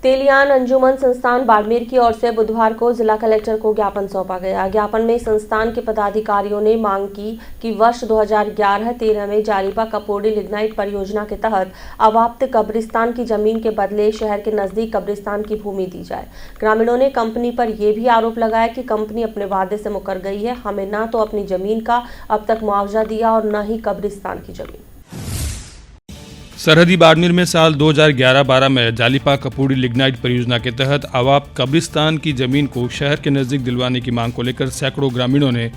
तेलियान अंजुमन संस्थान बाड़मेर की ओर से बुधवार को जिला कलेक्टर को ज्ञापन सौंपा गया। ज्ञापन में संस्थान के पदाधिकारियों ने मांग की कि वर्ष 2011-13 में जालिपा कपोडी लिग्नाइट परियोजना के तहत अवाप्त कब्रिस्तान की जमीन के बदले शहर के नजदीक कब्रिस्तान की भूमि दी जाए। ग्रामीणों ने कंपनी पर यह भी आरोप लगाया कि कंपनी अपने वादे से मुकर गई है। हमें न तो अपनी जमीन का अब तक मुआवजा दिया और न ही कब्रिस्तान की जमीन। सरहदी बाड़मेर में साल 2011-12 में जालिपा कपोडी लिग्नाइट परियोजना के तहत अवाप कब्रिस्तान की जमीन को शहर के नजदीक दिलवाने की मांग को लेकर सैकड़ों ग्रामीणों ने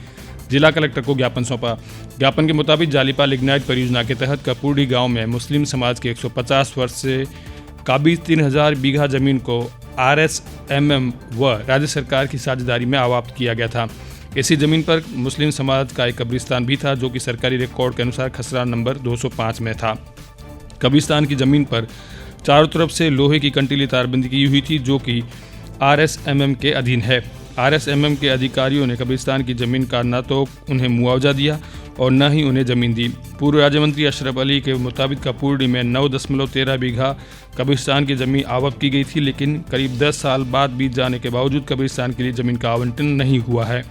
जिला कलेक्टर को ज्ञापन सौंपा। ज्ञापन के मुताबिक जालिपा लिग्नाइट परियोजना के तहत कपोडी गांव में मुस्लिम समाज के 150 वर्ष से काबिज 3000 बीघा जमीन को RSMM व राज्य सरकार की साझेदारी में अवाप्त किया गया था। इसी जमीन पर मुस्लिम समाज का एक कब्रिस्तान भी था, जो कि सरकारी रिकॉर्ड के अनुसार खसरा नंबर 205 में था। कब्रिस्तान की जमीन पर चारों तरफ से लोहे की कंटीली तारबंदी की हुई थी, जो कि RSMM के अधीन है। RSMM के अधिकारियों ने कब्रिस्तान की जमीन का न तो उन्हें मुआवजा दिया और न ही उन्हें जमीन दी। पूर्व राज्य मंत्री अशरफ अली के मुताबिक कपोडी में 9.13 बीघा कब्रिस्तान की जमीन आवंटित की गई थी, लेकिन करीब 10 साल बाद बीत जाने के बावजूद कब्रिस्तान के लिए जमीन का आवंटन नहीं हुआ है।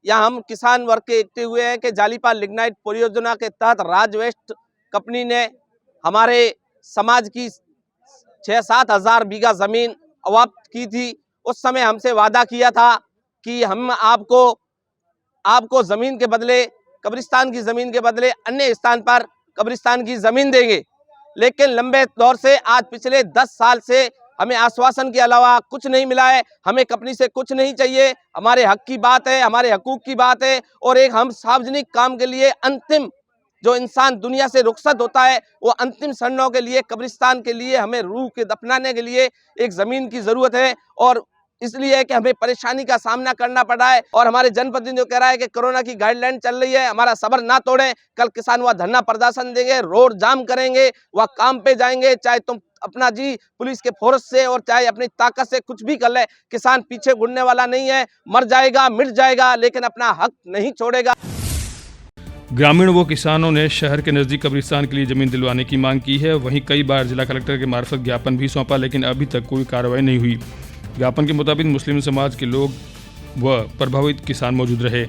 यहाँ हम किसान वर्ग के इकट्ठे हुए हैं कि जालिपा लिग्नाइट परियोजना के तहत राज वेस्ट कंपनी ने हमारे समाज की 6-7 हज़ार बीघा जमीन अवाप्त की थी। उस समय हमसे वादा किया था कि हम आपको जमीन के बदले, कब्रिस्तान की जमीन के बदले अन्य स्थान पर कब्रिस्तान की जमीन देंगे। लेकिन लंबे दौर से आज पिछले 10 साल से हमें आश्वासन के अलावा कुछ नहीं मिला है। हमें कंपनी से कुछ नहीं चाहिए। हमारे हक की बात है, हमारे हकूक की बात है। और एक हम सार्वजनिक काम के लिए अंतिम जो इंसान दुनिया से रुखसत होता है, वो अंतिम क्षणों के लिए कब्रिस्तान के लिए हमें रूह के दफनाने के लिए एक जमीन की जरूरत है। और इसलिए है कि हमें परेशानी का सामना करना पड़ा है। और हमारे जनप्रतिनिधि कह रहा है कि कोरोना की गाइडलाइन चल रही है, हमारा सब्र ना तोड़ें। कल किसान वह धरना प्रदर्शन देंगे, रोड जाम करेंगे, वह काम पे जाएंगे। चाहे तुम अपना जी पुलिस के फोर्स से और चाहे अपनी ताकत से कुछ भी कर ले, किसान पीछे मुड़ने वाला नहीं है। मर जाएगा, मिट जाएगा, लेकिन अपना हक नहीं छोड़ेगा। ग्रामीण व किसानों ने शहर के नजदीक कब्रिस्तान के लिए जमीन दिलवाने की मांग की है। वहीं कई बार जिला कलेक्टर के मार्फत ज्ञापन भी सौंपा, लेकिन अभी तक कोई कार्रवाई नहीं हुई। ज्ञापन के मुताबिक मुस्लिम समाज के लोग व प्रभावित किसान मौजूद रहे।